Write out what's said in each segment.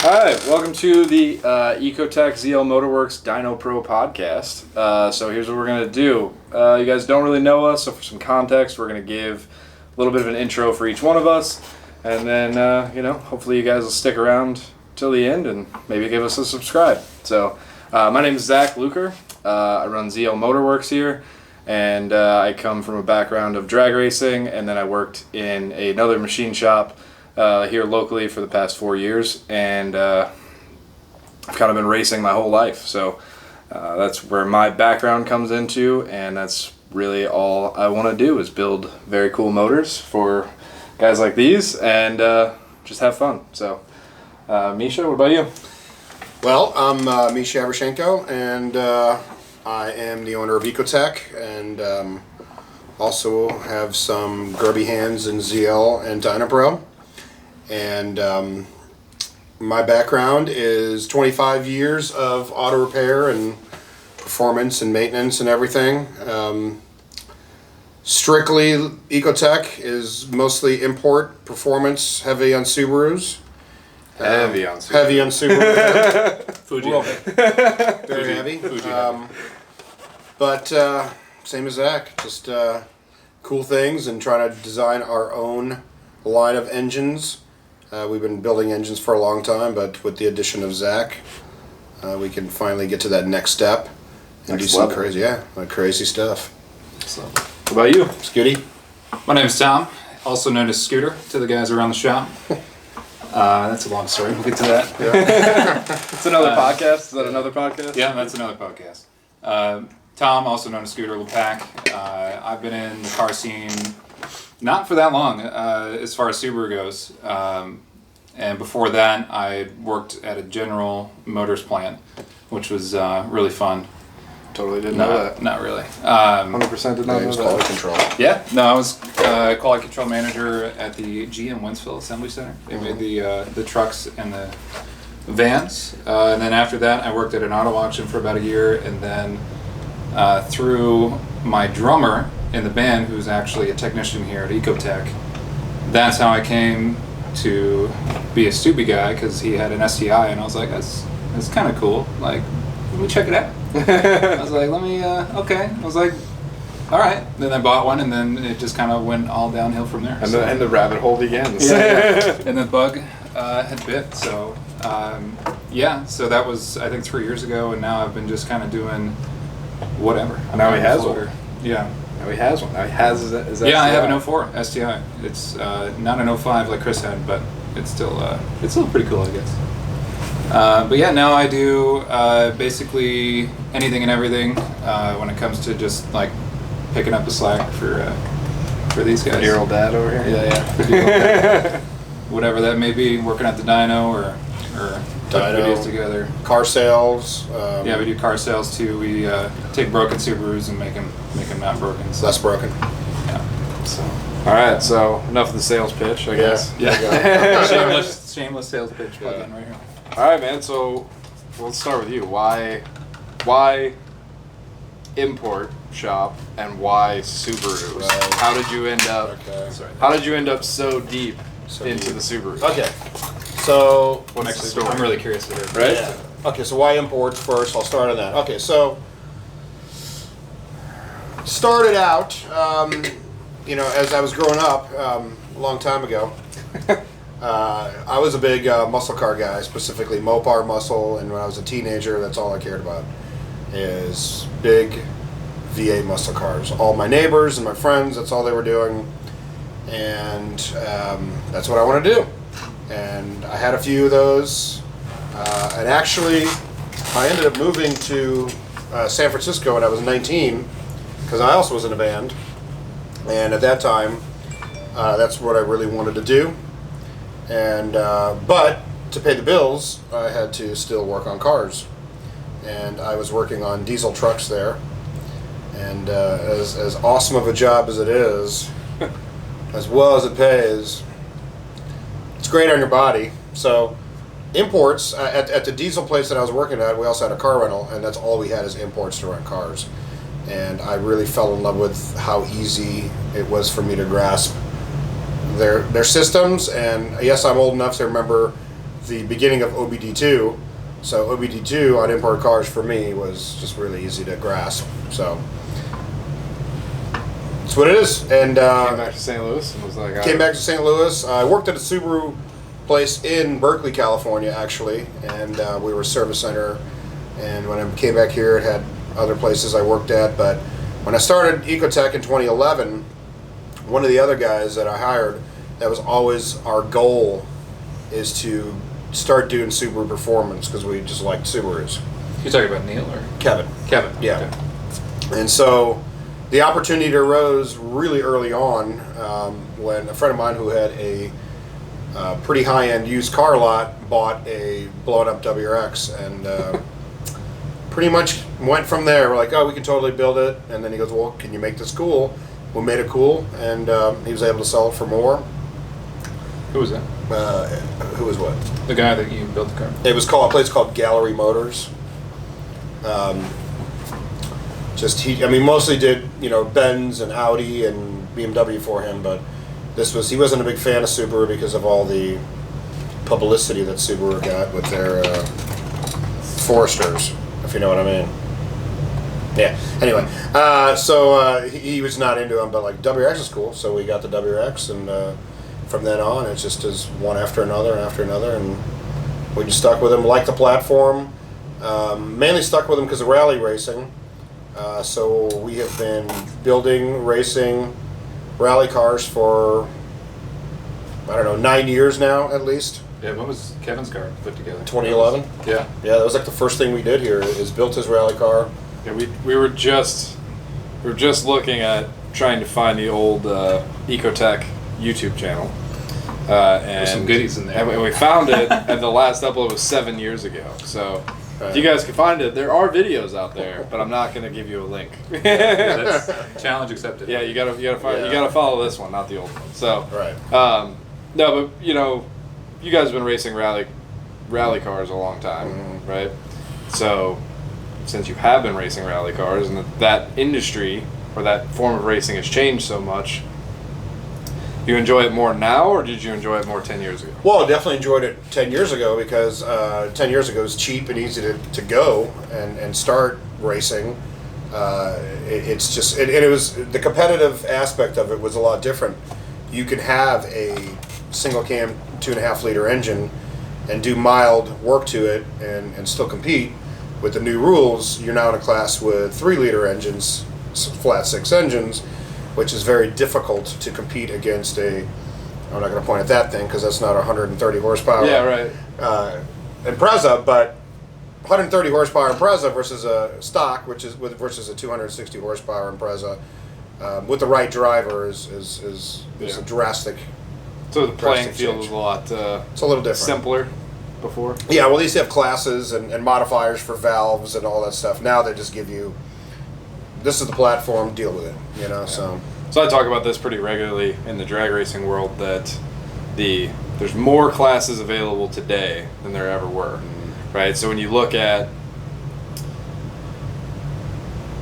All right, welcome to the ecoTECH ZL Motorworks Dyno Pro podcast. So here's what we're going to do. You guys don't really know us, so for some context, we're going to give a little bit of an intro for each one of us, and then, hopefully you guys will stick around till the end and maybe give us a subscribe. So my name is Zach Luker. I run ZL Motorworks here, and I come from a background of drag racing, and then I worked in another machine shop here locally for the past 4 years, and I've kind of been racing my whole life. So that's where my background comes into, and that's really all I want to do is build very cool motors for guys like these and just have fun. So Misha, what about you? Well, I'm Misha Avershenko, and I am the owner of ecoTECH, and also have some grubby hands in ZL and Dyno Pro. And my background is 25 years of auto repair and performance and maintenance and everything. Strictly ecoTECH is mostly import performance, heavy on Subarus. Heavy on Subaru. Heavy on Subaru. Fuji. Very heavy. But same as Zach, just cool things and trying to design our own line of engines. We've been building engines for a long time, but with the addition of Zach, we can finally get to that next step and do some crazy stuff. So, What about you? Scooty? my name is Tom, also known as Scooter to the guys around the shop. That's a long story. We'll get to that. It's another podcast. Is that another podcast? Yeah, that's another podcast. Tom, also known as Scooter LePack. I've been in the car scene not for that long as far as Subaru goes. And before that, I worked at a General Motors plant, which was really fun. Totally didn't know that. Not really. 100% did not know Quality that. control. Yeah, no, I was quality control manager at the GM Winsville Assembly Center. They made the trucks and the vans. And then after that, I worked at an auto auction for about a year. And then through my drummer in the band, who's actually a technician here at ecoTECH, that's how I came to be a Stubby guy, because he had an STI, and I was like, that's kind of cool. Like, let me check it out. I was like, okay. I was like, all right. Then I bought one, and then it just kind of went all downhill from there. And the rabbit hole begins. Yeah. And the bug had bit. So, so that was, I think, 3 years ago, and now I've been just kind of doing whatever. Now he has one. Yeah. Now he has one. Now he has his STI. Yeah, I have an 04 STI. It's not an 05 like Chris had, but it's still pretty cool, I guess. But yeah, now I do basically anything and everything when it comes to just like picking up the slack for these guys. Your old dad over here? Yeah. Whatever that may be, working at the dyno or putting Dyno. videos together. Car sales. Yeah, we do car sales too. We take broken Subarus and make them not broken. So, Less broken. yeah. So. All right, so enough of the sales pitch, I guess. Yeah. shameless sales pitch plug-in right here. All right, man. So let's start with you. Why import shop and why Subarus? Right. How did you end up? Okay. Sorry. How did you end up so deep into deep. the Subarus? Okay. So, What's the story? I'm really curious to hear. Right? yeah. Okay, so why imports first? I'll start on that. Okay, so started out, as I was growing up a long time ago, I was a big muscle car guy, specifically Mopar muscle, and when I was a teenager, that's all I cared about, is big V8 muscle cars. All my neighbors and my friends, that's all they were doing, and that's what I wanted to do. And I had a few of those, and actually, I ended up moving to San Francisco when I was 19, because I also was in a band, and at that time, that's what I really wanted to do. And but to pay the bills, I had to still work on cars, and I was working on diesel trucks there. And as awesome of a job as it is, as well as it pays, it's great on your body. So imports at the diesel place that I was working at, we also had a car rental, and that's all we had is imports to rent cars. And I really fell in love with how easy it was for me to grasp their systems. And yes, I'm old enough to remember the beginning of OBD2. So OBD2 on import cars for me was just really easy to grasp. So that's what it is. And came back to St. Louis and was like, came back to St. Louis. I worked at a Subaru place in Berkeley, California, actually, and we were a service center. And when I came back here, it had other places I worked at. But when I started ecoTECH in 2011, one of the other guys that I hired, that was always our goal, is to start doing Subaru performance because we just liked Subarus. You're talking about Neil or Kevin. Kevin? Yeah. Okay. And so the opportunity arose really early on when a friend of mine who had a pretty high-end used car lot bought a blown-up WRX, and pretty much went from there. We're like, oh, we can totally build it. And then he goes, well, can you make this cool? We made it cool, and he was able to sell it for more. Who was that? Who was what? The guy that you built the car. It was called a place called Gallery Motors. Mostly did Benz and Audi and BMW for him, but he wasn't a big fan of Subaru because of all the publicity that Subaru got with their Foresters, if you know what I mean. Yeah. Anyway, he was not into them, but like WRX is cool, so we got the WRX, and from then on, it's just as one after another and after another, and we just stuck with them. Liked the platform. Mainly stuck with them because of rally racing. So we have been building, racing rally cars for, 9 years now at least. Yeah, when was Kevin's car put together? 2011. Yeah. Yeah, that was like the first thing we did here, is built his rally car. Yeah, we were just looking at trying to find the old ecoTECH YouTube channel, and There's some goodies in there. And we found it, and the last upload was 7 years ago. So if you guys can find it, there are videos out there, but I'm not going to give you a link. That's challenge accepted. Yeah, you gotta follow this one, not the old one. So Right. no, but you guys have been racing rally cars a long time, right? So since you have been racing rally cars, and that industry or that form of racing has changed so much, do you enjoy it more now, or did you enjoy it more 10 years ago? Well, I definitely enjoyed it 10 years ago because 10 years ago it was cheap and easy to go and start racing. It was the competitive aspect of it was a lot different. You could have a single cam 2.5 liter engine and do mild work to it and still compete. With the new rules, you're now in a class with 3 liter engines, flat 6 engines, which is very difficult to compete against I'm not going to point at that thing because that's not 130 horsepower. Yeah, right. Impreza, but 130 horsepower Impreza versus a stock, versus a 260 horsepower Impreza, with the right driver is a drastic. So the playing field change. was a lot It's a little different. simpler before. Yeah, well, they used to have classes and modifiers for valves and all that stuff. Now they just give you, this is the platform, deal with it. Yeah. So I talk about this pretty regularly in the drag racing world, that there's more classes available today than there ever were, right? So when you look at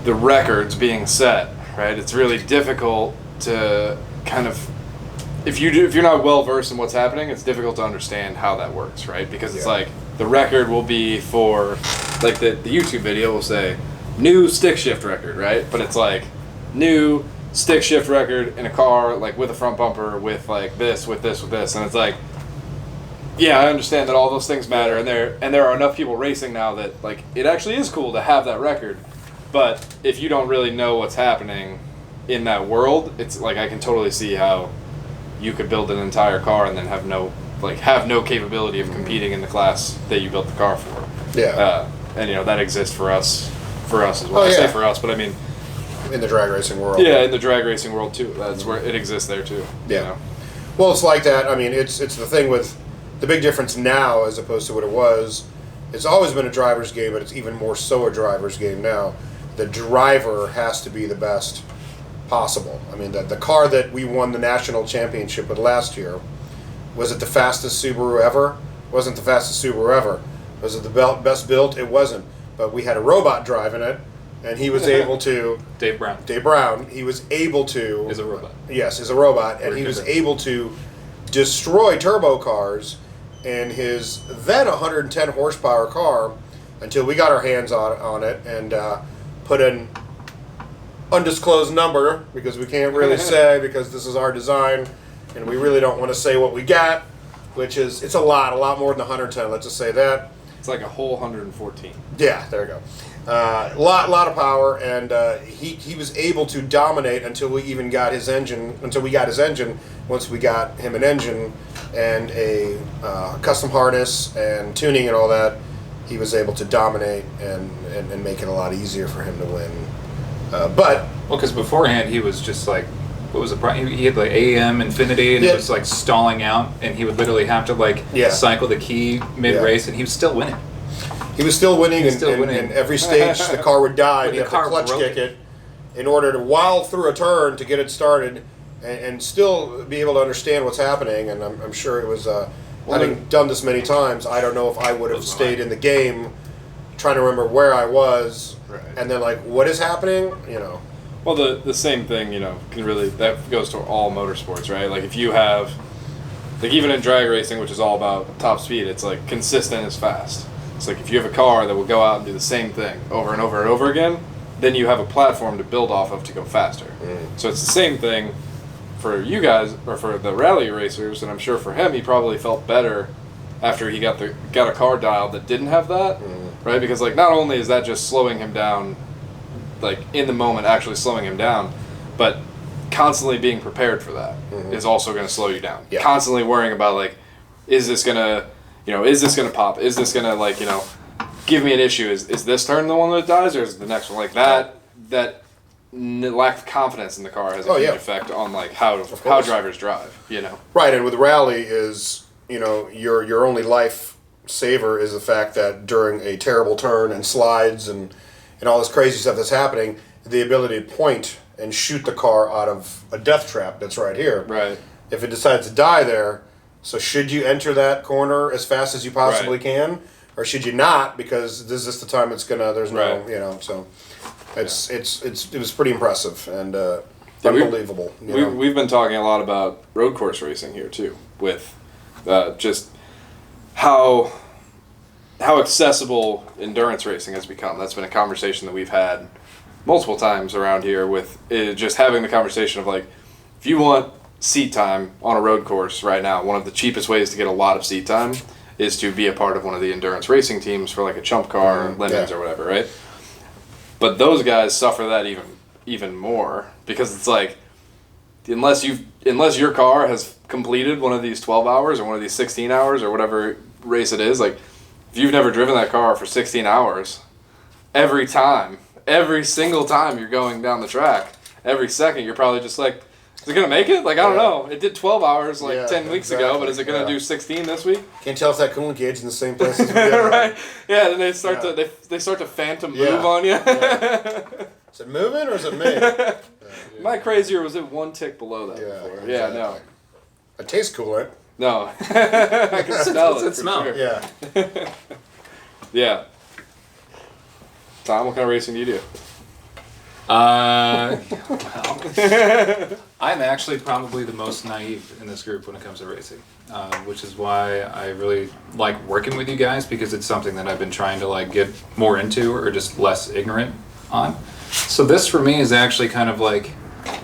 the records being set, right, it's really difficult to kind of, if you're not well versed in what's happening, it's difficult to understand how that works, right? Because it's like the record will be for, like the YouTube video will say new stick shift record, right? But it's like new stick shift record in a car, like with a front bumper, with like this, with this, with this, and it's like, yeah, I understand that all those things matter, and there are enough people racing now that like it actually is cool to have that record, but if you don't really know what's happening in that world, it's like I can totally see how you could build an entire car and then have no capability of competing in the class that you built the car for. yeah, And that exists for us as well. Oh, I say yeah. for us, but I mean, in the drag racing world. yeah, in the drag racing world too. That's where it exists there too. Yeah. Well, it's like that. I mean, it's the thing with the big difference now as opposed to what it was. It's always been a driver's game, but it's even more so a driver's game now. The driver has to be the best possible. I mean, the car that we won the national championship with last year, was it the fastest Subaru ever? Wasn't the fastest Subaru ever. Was it the best built? It wasn't. But we had a robot driving it, and he was able to... Dave Brown, he was able to... is a robot. Yes, is a robot, and he was able to destroy turbo cars in his then 110 horsepower car until we got our hands on it and put an undisclosed number, because we can't really say, because this is our design and we really don't want to say what we got, which is, it's a lot more than 110, let's just say that. It's like a whole 114. Yeah, there we go. Lot of power, and he was able to dominate until we got his engine. Once we got him an engine and a custom harness and tuning and all that, he was able to dominate and make it a lot easier for him to win. Well, because beforehand he was just like, what was the problem? He had like AM Infinity, and it was like stalling out, and he would literally have to cycle the key mid race, and he was still winning. He was still winning, and every stage the car would die, and you have to clutch kick it in order to while through a turn to get it started and still be able to understand what's happening. And I'm sure it was, having done this many times, I don't know if I would have stayed in the game trying to remember where I was, and then like, what is happening, you know. Well, the same thing, you know, that goes to all motorsports, right? Like if you have, like even in drag racing, which is all about top speed, it's like consistent is fast. It's like if you have a car that will go out and do the same thing over and over and over again, then you have a platform to build off of to go faster. So it's the same thing for you guys, or for the rally racers, and I'm sure for him, he probably felt better after he got a car dialed that didn't have that, right? Because like not only is that just slowing him down, like in the moment actually slowing him down, but constantly being prepared for that is also going to slow you down. Yeah. Constantly worrying about like, is this going to pop? Is this going to like, you know, give me an issue? Is this turn the one that dies, or is the next one? Like that lack of confidence in the car has a huge effect on like how drivers drive, you know. Right, and with rally is, you know, your only life saver is the fact that during a terrible turn and slides and all this crazy stuff that's happening, the ability to point and shoot the car out of a death trap that's right here. Right. If it decides to die there, so should you enter that corner as fast as you possibly can, or should you not, because this is the time it's gonna, there's no, you know, so it was pretty impressive and unbelievable. We've been talking a lot about road course racing here too, with just how accessible endurance racing has become. That's been a conversation that we've had multiple times around here, with just having the conversation of like, if you want seat time on a road course right now, one of the cheapest ways to get a lot of seat time is to be a part of one of the endurance racing teams for like a chump car, Lemons or whatever, right? But those guys suffer that even more, because it's like, unless your car has completed one of these 12 hours or one of these 16 hours or whatever race it is, like if you've never driven that car for 16 hours, every single time you're going down the track, every second you're probably just like, is it going to make it? Like, I don't know. It did 12 hours 10 weeks ago, but is it going to do 16 this week? Can't tell if that coolant gauge is in the same place as we are. Right. Yeah, then they start to phantom move on you. Is it moving or is it me? My crazier was it one tick below that before. Exactly. Yeah, no. It tastes coolant. No. I can smell it. What's it smell? Sure. Yeah. Yeah. Tom, what kind of racing do you do? Well, I'm actually probably the most naive in this group when it comes to racing, which is why I really like working with you guys, because it's something that I've been trying to like get more into, or just less ignorant on. So this for me is actually kind of like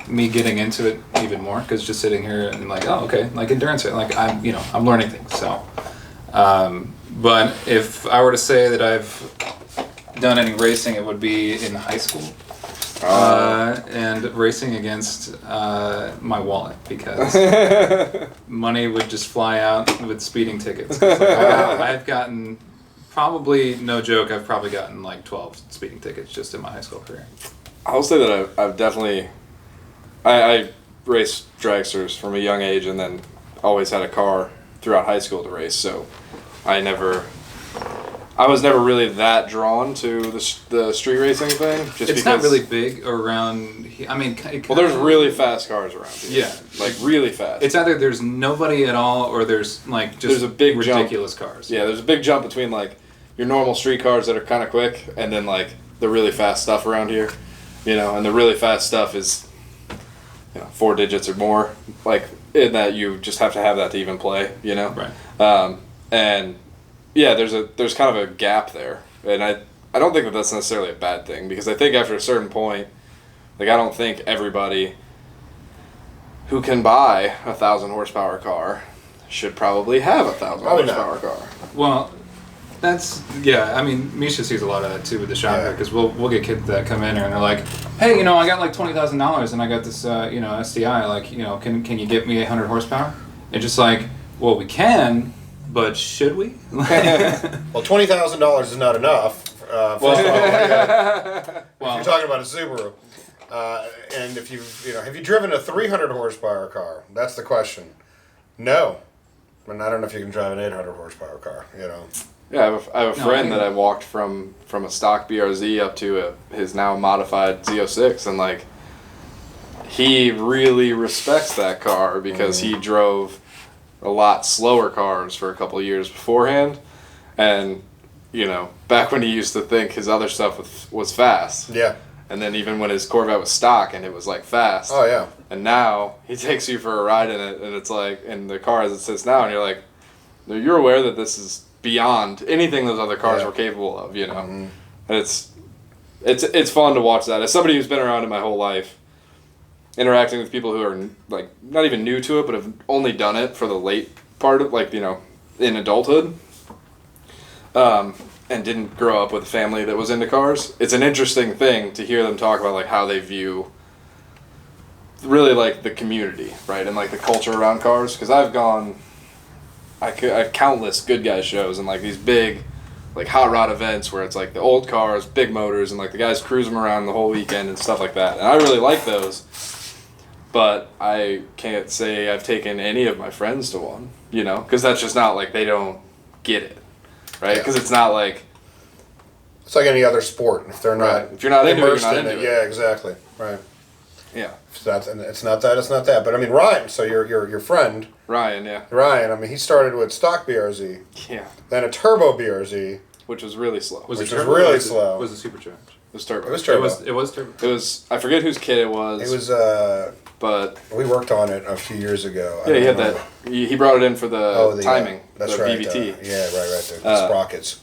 me getting into it even more, because just sitting here and like, oh, okay, like endurance, like I'm learning things. So, but if I were to say that I've done any racing, it would be in high school. And racing against my wallet, because money would just fly out with speeding tickets. I've gotten, probably, no joke, I've probably gotten like 12 speeding tickets just in my high school career. I'll say that I've definitely, I raced dragsters from a young age, and then always had a car throughout high school to race, so I was never really that drawn to the street racing thing. It's not really big around. I mean, there's really fast cars around here. Yeah, like really fast. It's either there's nobody at all, or there's like just there's a big ridiculous jump. Cars. Yeah, there's a big jump between like your normal street cars that are kind of quick, and then like the really fast stuff around here. You know, and the really fast stuff is 4 digits or more. Like in that you just have to have that to even play. You know. Right. And yeah, there's kind of a gap there, and I don't think that that's necessarily a bad thing, because I think after a certain point, like, I don't think everybody who can buy a 1,000 horsepower car should probably have a 1,000 horsepower car. Well, that's, yeah, I mean, Misha sees a lot of that too with the shop because we'll get kids that come in here and they're like, hey, you know, I got like $20,000 and I got this, you know, SDI, like, you know, can you get me 100 horsepower? And just like, well, we can, but should we? Well, $20,000 is not enough. First of all, if you're talking about a Subaru. And if have you driven a 300 horsepower car? That's the question. No. And I don't know if you can drive an 800 horsepower car, you know. Yeah, I have a friend that I walked from a stock BRZ up to his now modified Z06, and like, he really respects that car because he drove a lot slower cars for a couple of years beforehand, and you know, back when he used to think his other stuff was fast. Yeah. And then even when his Corvette was stock and it was like fast. Oh yeah. And now he takes you for a ride in it, and it's like, in the car as it sits now, and you're like, you're aware that this is beyond anything those other cars were capable of, you know. And it's fun to watch that. As somebody who's been around it my whole life, interacting with people who are like not even new to it, but have only done it for the late part of, like, you know, in adulthood, and didn't grow up with a family that was into cars. It's an interesting thing to hear them talk about like how they view really like the community, right, and like the culture around cars. Because I've gone, I have countless Good Guys shows and like these big, like hot rod events where it's like the old cars, big motors, and like the guys cruise them around the whole weekend and stuff like that. And I really like those, but I can't say I've taken any of my friends to one, you know, because that's just not like, they don't get it, right? Because it's not like, it's like any other sport. If they're not, if you're not immersed into it, you're not in into it. it. Yeah, exactly. Right. Yeah. It's not that. It's not that. But I mean, Ryan. So your friend Ryan. Yeah. Ryan. I mean, he started with stock BRZ. Yeah. Then a turbo BRZ, which was really slow. Was it really slow? Was it supercharged? It was turbo. It was turbo. It was turbo. It was. I forget whose kit it was. It was. But we worked on it a few years ago. Yeah, he had that. He brought it in for the timing. That's the right. VVT. Right. The sprockets.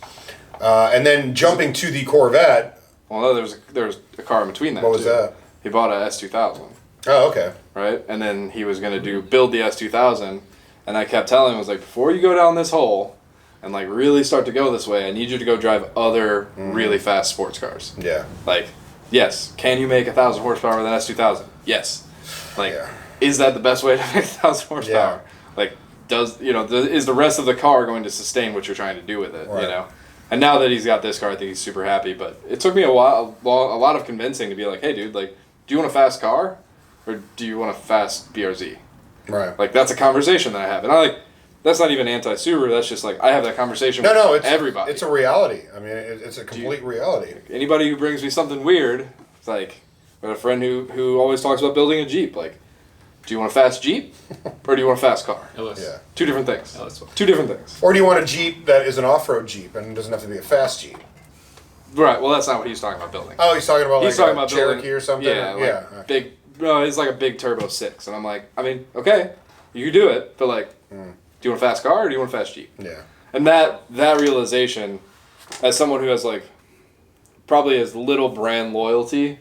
And then jumping to the Corvette. Well, no, there was a car in between that. What was that? He bought a S2000. Oh, okay. Right, and then he was gonna build the S2000, and I kept telling him, I was like, before you go down this hole, and like really start to go this way, I need you to go drive other really fast sports cars. Yeah. Like, yes, can you make 1,000 horsepower with an S2000? Yes. Like, is that the best way to make 1,000 horsepower? Yeah. Like, is the rest of the car going to sustain what you're trying to do with it? Right. You know. And now that he's got this car, I think he's super happy. But it took me a lot of convincing to be like, hey, dude, like, do you want a fast car, or do you want a fast BRZ? Right. Like, that's a conversation that I have, and that's not even anti-Subaru. That's just like, I have that conversation with everybody. It's a reality. I mean, it's a complete reality. Anybody who brings me something weird, it's like, I have a friend who always talks about building a Jeep. Like, do you want a fast Jeep, or do you want a fast car? Yeah. Two different things. Two different things. Or do you want a Jeep that is an off-road Jeep and doesn't have to be a fast Jeep? Right. Well, that's not what he's talking about building. Oh, he's talking about a Cherokee building, or something. Yeah. Big. No, it's like a big turbo 6, and I'm like, I mean, okay, you can do it, but like, do you want a fast car or do you want a fast Jeep? Yeah. And that realization, as someone who has like probably as little brand loyalty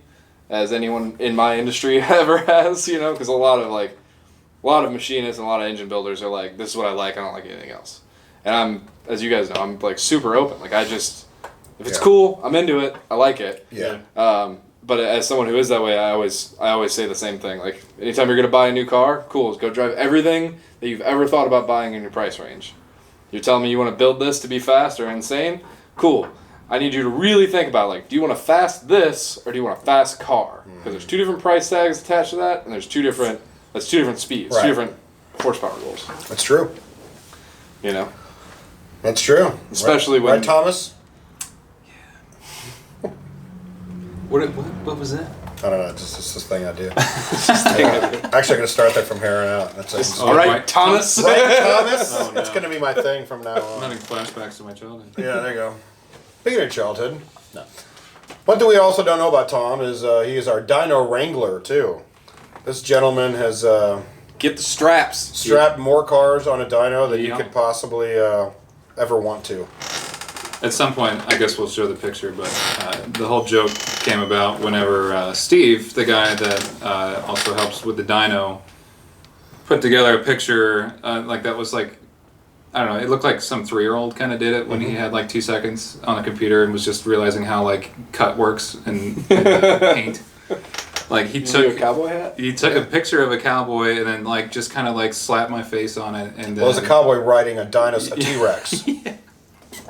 as anyone in my industry ever has, you know, because a lot of machinists and a lot of engine builders are like, this is what I like, I don't like anything else. And I'm, as you guys know, I'm like super open. Like, if it's cool, I'm into it, I like it. Yeah. But as someone who is that way, I always say the same thing. Like, anytime you're gonna buy a new car, cool, go drive everything that you've ever thought about buying in your price range. You're telling me you want to build this to be fast or insane? Cool. I need you to really think about, like, do you want to fast this or do you want a fast car? Because there's two different price tags attached to that, and that's two different speeds, two different horsepower goals. That's true. You know? That's true. Especially when... Right, Thomas? Yeah. What was that? I don't know. It's just this thing I do. Actually, I'm going to start that from here on out. That's all right, Thomas. Right, Thomas? Oh, no. It's going to be my thing from now on. I'm having flashbacks to my childhood. Yeah, there you go. Speaking of childhood, one thing we also don't know about Tom is he is our dyno wrangler, too. This gentleman has... Get the straps. Strapped more cars on a dyno than you could possibly ever want to. At some point, I guess we'll show the picture, but the whole joke came about whenever Steve, the guy that also helps with the dyno, put together a picture like that was like, I don't know, it looked like some 3-year-old kind of did it when he had like 2 seconds on a computer and was just realizing how like cut works and paint. Like he took a cowboy hat. He took a picture of a cowboy and then like just kind of like slapped my face on it. And then, Well, it was a cowboy riding a T-Rex.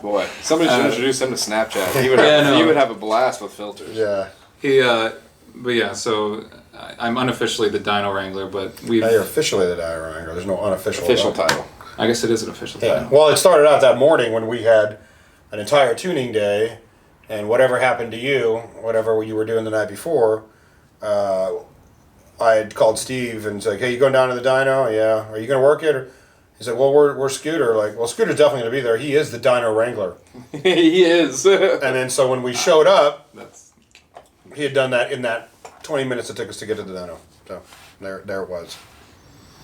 Boy, somebody should introduce him to Snapchat. He would have, he would have a blast with filters. Yeah. He, but yeah, so I'm unofficially the Dyno Wrangler, but we. Now you're officially the Dyno Wrangler. There's no unofficial title. I guess it is an official Yeah. title. Well, it started out that morning when we had an entire tuning day, and whatever happened to you, whatever you were doing the night before, I had called Steve and said, "Hey, you going down to the dyno? Yeah. Are you going to work it?" Or, he said, "Well, we're Scooter." Like, well, Scooter's definitely going to be there. He is the Dyno Wrangler. He is. And then so when we showed up, That's. he had done that in that 20 minutes it took us to get to the dyno. So there it was.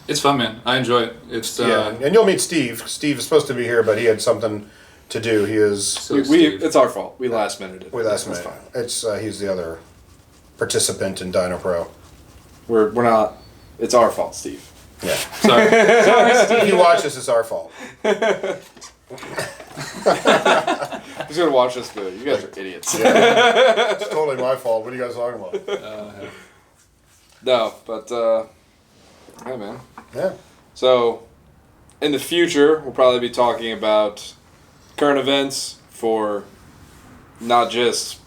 It's fun, man. I enjoy it. It's Yeah, and you'll meet Steve. Steve is supposed to be here, but he had something to do. He is. So Steve. It's our fault. We last minuted it. With us, That's man. fine. It's he's the other participant in Dyno Pro. We're not. It's our fault, Steve. Yeah. Sorry. If you watch this, it's our fault. He's gonna watch this video. You guys are idiots. Yeah. It's totally my fault. What are you guys talking about? No, but yeah, man. Yeah. So, in the future, we'll probably be talking about current events for not just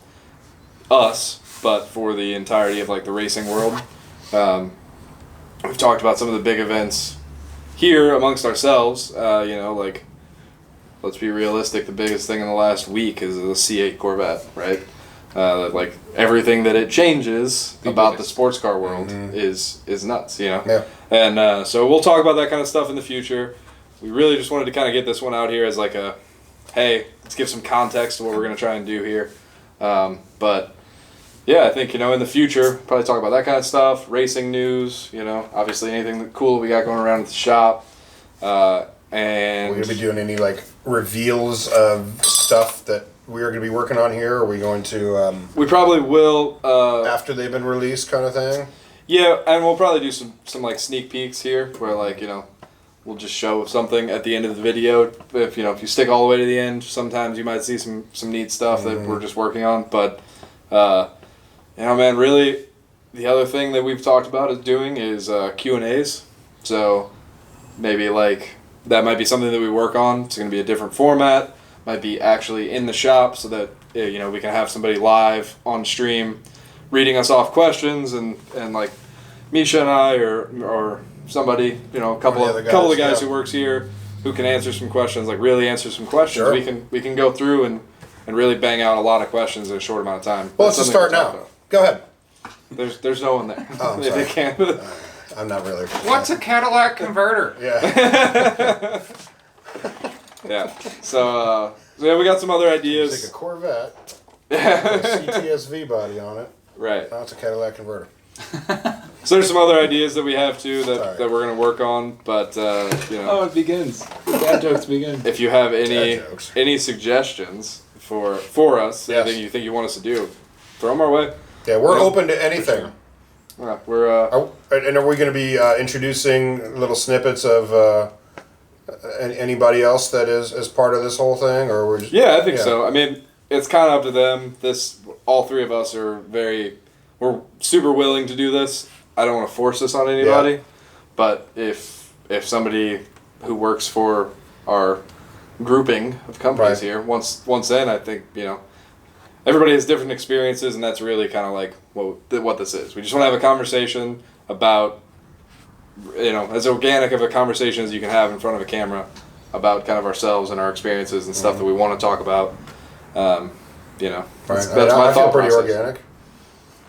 us, but for the entirety of like the racing world. We've talked about some of the big events here amongst ourselves. You know, like, let's be realistic. The biggest thing in the last week is the C8 Corvette, right? Like everything that it changes about the sports car world is nuts, you know. Yeah. And so we'll talk about that kind of stuff in the future. We really just wanted to kind of get this one out here as like a, hey, let's give some context to what we're going to try and do here. But yeah, I think, you know, in the future, probably talk about that kind of stuff, racing news, you know, obviously anything cool we got going around at the shop. And We're going to be doing any like reveals of stuff that we are going to be working on here? Are we going to we probably will after they've been released, kind of thing? Yeah, and we'll probably do some like sneak peeks here, where like, you know, we'll just show something at the end of the video. If you stick all the way to the end, sometimes you might see some neat stuff that we're just working on. But you know, man, really, the other thing that we've talked about is doing is Q&As. So maybe like that might be something that we work on. It's going to be a different format. Might be actually in the shop so that, you know, we can have somebody live on stream reading us off questions, and like Misha and I or somebody, you know, a couple of guys yeah. who works here who can answer some questions, like really answer some questions. Sure. We can go through and really bang out a lot of questions in a short amount of time. Well, That's let's just something start we'll talk now. about. Go ahead. There's no one there. Oh, I'm They sorry. can't. I'm not really. What's a Cadillac converter? Yeah. Yeah. So yeah, we got some other It's ideas. like a Corvette. With a CTSV body on it. Right. Now it's a Cadillac converter. So there's some other ideas that we have too Sorry. that we're gonna work on, but you know. Oh, it begins. Bad jokes begin. If you have Dad jokes. any suggestions for us, Yes. anything you think you want us to do, throw them our way. Yeah, we're Yeah. open to anything. Yeah, we're And are we going to be introducing little snippets of anybody else that is as part of this whole thing, or we're just, yeah, I think so. I mean, it's kind of up to them. All three of us are we're super willing to do this. I don't want to force this on anybody, Yeah. but if somebody who works for our grouping of companies Right. here once in, I think, you know, everybody has different experiences, and that's really kind of like what this is. We just want to have a conversation about, you know, as organic of a conversation as you can have in front of a camera about kind of ourselves and our experiences and stuff that we want to talk about. You know, that's Right. my I feel thought pretty process. organic.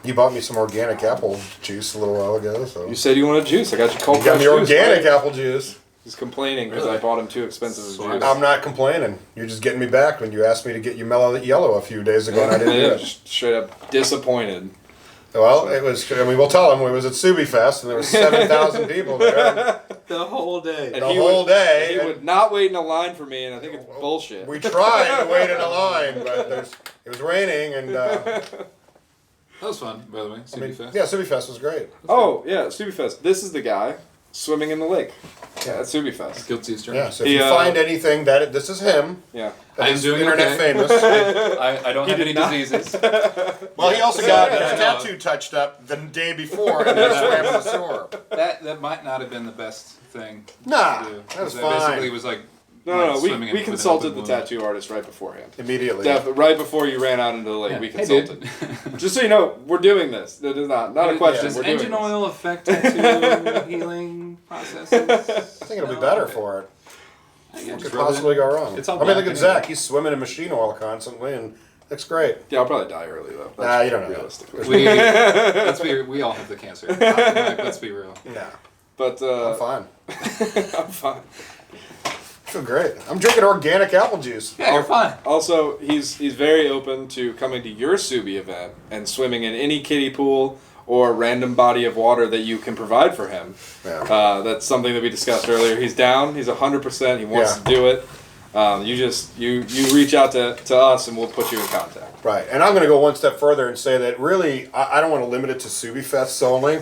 You bought me some organic apple juice a little while ago, so You said you wanted juice. I got you cold you got pressed me juice, organic right? apple juice. He's complaining because Really? I bought him too expensive of Swag. juice. I'm not complaining. You're just getting me back when you asked me to get you mellow yellow a few days ago, and I didn't do Yeah, it. just straight up disappointed. Well, it was. I mean, we'll tell them. It was at Subi Fest, and there were 7,000 people there The whole day. the whole day. He and would not wait in a line for me, and I think it's bullshit. we tried to wait in a line, but it was raining, and That was fun, by the way. Subi Fest. yeah, Subi Fest was great. Oh, yeah, Subi Fest. This is the guy swimming in the lake. Yeah, at Subi Fest. Guilty as charged. Yeah, so if you find anything this is him. Yeah. I am He's doing internet okay. famous. I don't have any diseases. Well, he also got his tattoo touched up the day before, and he swam in the sewer. That might not have been the best thing. Nah, to do. that was I fine. basically was like. No, swimming we with an consulted open the wound. tattoo artist right beforehand. Immediately. Right before you ran out into the lake, Yeah. we Hey, dude. consulted. Just so you know, we're doing this. That is not a question. Does We're doing engine this. oil affect tattoo healing processes? I think it'll be better for it. What could possibly go wrong? It's all I mean, look black at Zach. anyway. He's swimming in machine oil constantly, and looks great. Yeah, I'll probably die early though. That's Nah, you don't know. realistically. We all have the cancer. Let's be real. Nah, But I'm fine. I'm fine. I feel great. I'm drinking organic apple juice. Yeah, you're fine. Also, he's very open to coming to your Subi event and swimming in any kiddie pool or random body of water that you can provide for him. Yeah. That's something that we discussed earlier. He's down. He's 100%. He wants Yeah. to do it. You reach out to us and we'll put you in contact. Right, and I'm going to go one step further and say that really, I don't want to limit it to Subi Fests only.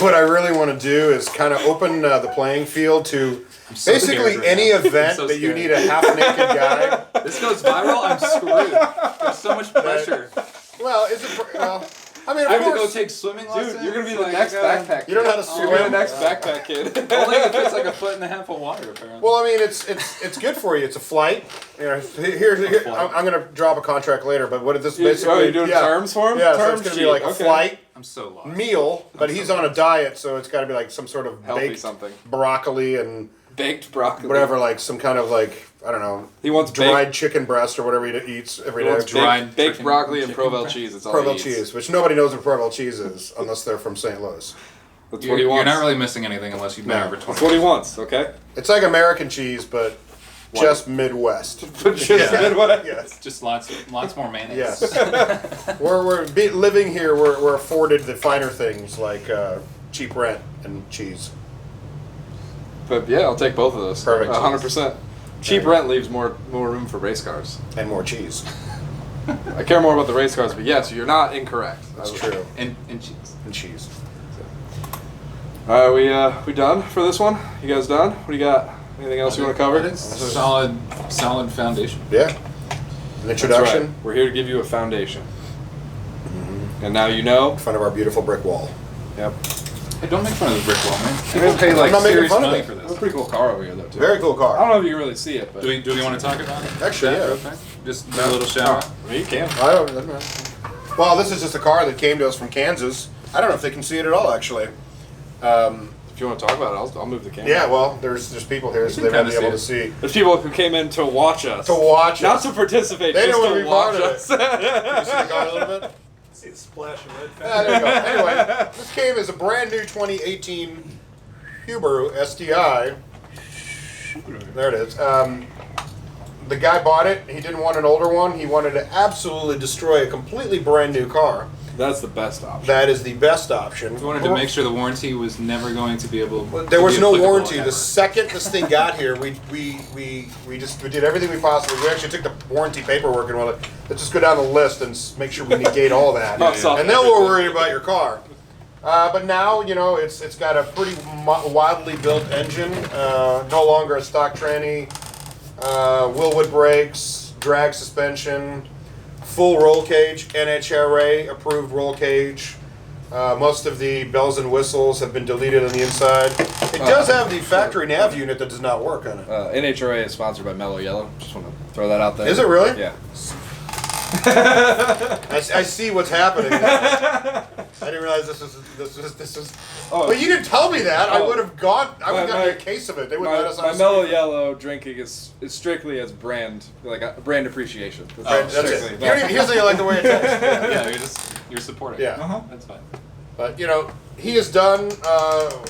What I really want to do is kind of open the playing field to so basically scared right any now. event I'm so that you scared. need a half-naked guy. This goes viral. I'm screwed. There's so much pressure. Well, is it? Well, I mean, I of have to go course. take swimming lessons. Dude, you're going to be the Like, next backpack kid. You don't know how to You're gonna be swim? the next backpack kid. Only if it's like a foot and a half of water, apparently. Well, I mean, it's good for you. It's a flight. You know, here I'm going to drop a contract later, but what is this basically? You're doing terms for him? Yeah, so Term it's going to sheet, be like a okay. flight I'm so lost. meal, but he's on a diet, so it's got to be like some sort of Healthy baked something. broccoli and Baked broccoli. whatever, like some kind of like I don't know, He wants dried chicken breast or whatever he eats every day. dried baked chicken- broccoli and chicken Provel breast. cheese. It's all Provel he eats. cheese, which nobody knows what Provel cheese is unless they're from St. Louis. That's You're, what he wants. you're not really missing anything unless you've been No. over 20. That's what he wants, okay? It's like American cheese, but just Midwest. But just Yeah. Midwest. Yes. Just lots more mayonnaise. Yes. Living here, we're afforded the finer things like cheap rent and cheese. But yeah, I'll take both of those. Perfect. 100%. Cheap There you rent leaves more room for race cars. And more cheese. I care more about the race cars, but yes, you're not incorrect. That's true. And cheese. And cheese. All right, we done for this one? You guys done? What do you got? Anything else you want to cover? It's solid foundation. Yeah. An That's introduction right. We're here to give you a foundation. And now you know. in front of our beautiful brick wall. Yep. Hey, don't make fun of the brick wall, man. We're gonna pay like I'm not making serious fun of money it. for this. It's a pretty cool car over here, though. Too. Very cool I car. don't know if you can really see it, but Do we want to talk about it? Actually, yeah. Real quick? Just do a little shower. I mean, you can. I don't know. Well, this is just a car that came to us from Kansas. I don't know if they can see it at all, actually. If you want to talk about it, I'll move the camera. Yeah, well, there's people here, so can they won't be kinda able to see see. There's people who came in to watch us. To watch Not us. to participate, They just don't to want to be part watch of us. You see the car a little bit? See the splash of red. Yeah, there you go. Anyway, this came as a brand new 2018 Subaru STI. There it is. The guy bought it. He didn't want an older one. He wanted to absolutely destroy a completely brand new car. That's the best option. That is the best option. We wanted to make sure the warranty was never going to be able. There to was be no applicable warranty. ever. The second this thing got here, we did everything we possibly. We actually took the warranty paperwork and we're like, let's just go down the list and make sure we negate all that, Cross off and then we'll everything. worry about your car. But now it's got a pretty wildly built engine. No longer a stock tranny. Willwood brakes, drag suspension, full roll cage, NHRA approved roll cage. Most of the bells and whistles have been deleted on the inside. It does have the factory nav unit that does not work on it. NHRA is sponsored by Mellow Yellow. Just want to throw that out there. Is it really? Yeah. I see what's happening now. I didn't realize this is. Oh. But you didn't tell me that. I Oh. would have gone. I would have gotten My- a case of it. They wouldn't let us on My the Mellow street. Yellow drinking is strictly as brand, like a brand appreciation. That's Strictly it. You that. don't even, he doesn't even like the way it tastes. Yeah, you're supporting. Yeah. That's fine. But he has done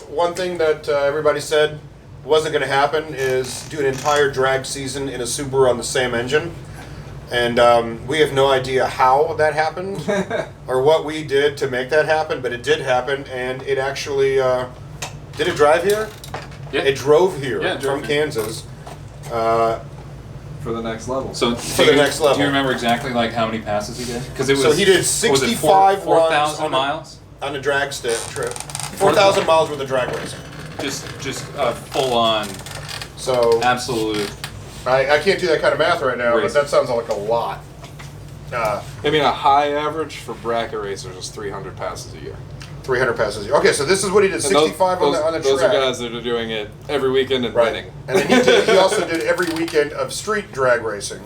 one thing that everybody said wasn't going to happen is do an entire drag season in a Subaru on the same engine. And we have no idea how that happened or what we did to make that happen, but it did happen, and it actually did it drive here? Yeah. It drove here Yeah, it drove from here. Kansas. For the next level. So For the next level. Do you remember exactly like how many passes he did? Because it was. So he did what was it, 65 runs 4,000 on miles. on a drag trip. 4,000 miles worth of drag racing. Just full on, So absolute. I can't do that kind of math right now, but Racing. that sounds like a lot. I mean, a high average for bracket racers is 300 passes a year. 300 passes. Okay, so this is what he did. And those- 65 on the Those track. are guys that are doing it every weekend and Right. winning. And then he also did every weekend of street drag racing.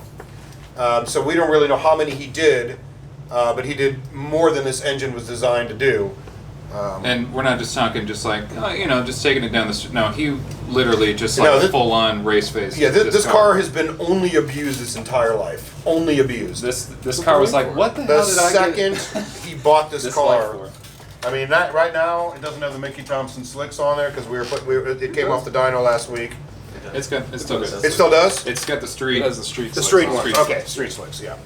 So we don't really know how many he did, but he did more than this engine was designed to do. And we're not just talking just like just taking it down the street. No, he literally just No, like this- full on race face. Yeah, this car has been only abused its entire life. Only abused. This car was like, what the The hell did I second get he bought this this car, life for? I mean, that right now it doesn't have the Mickey Thompson slicks on there because it came off the dyno last week. It's good. It's still good. It still does. It's got the street. It has the street. The slicks street on it. ones. Street Okay, slicks. street slicks. Yeah.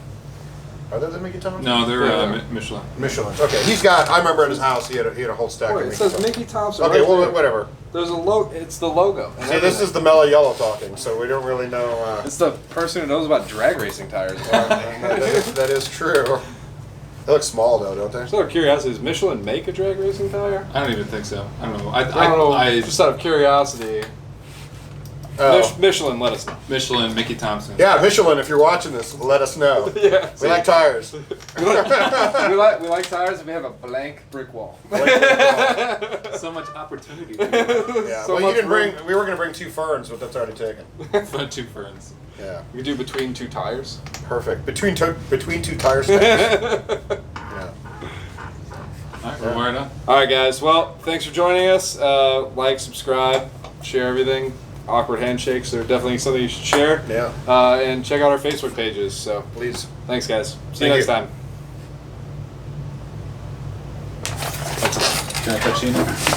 Are they the Mickey Thompson? No, they're Yeah. Michelin. Michelin's. Okay, he's got. I remember at his house he had a whole stack Boy, of it Mickey says Thompson. Mickey Thompson. Okay, right well, there. whatever. There's a logo. It's the logo. See, this is the mellow yellow talking, so we don't really know. It's the person who knows about drag racing tires. That is true. They look small though, don't they? Just out of curiosity, does Michelin make a drag racing tire? I don't even think so. I don't know. I don't know. Just out of curiosity. Oh. Michelin, let us know. Michelin, Mickey Thompson. Yeah, Michelin, if you're watching this, let us know. Yeah. We like tires. we like tires and we have a blank brick wall. So much opportunity. Yeah, So well, you much didn't bring. room. We were gonna bring 2 ferns, but that's already taken. For 2 ferns. Yeah, We do between 2 tires. perfect. Between 2 tire stacks. Yeah. All right, we're wired up. All right, guys. Well, thanks for joining us. Like, subscribe, share everything. Awkward handshakes are definitely something you should share. Yeah. And check out our Facebook pages. So, Please. thanks, guys. See Thank you next you. time. Can I touch you now?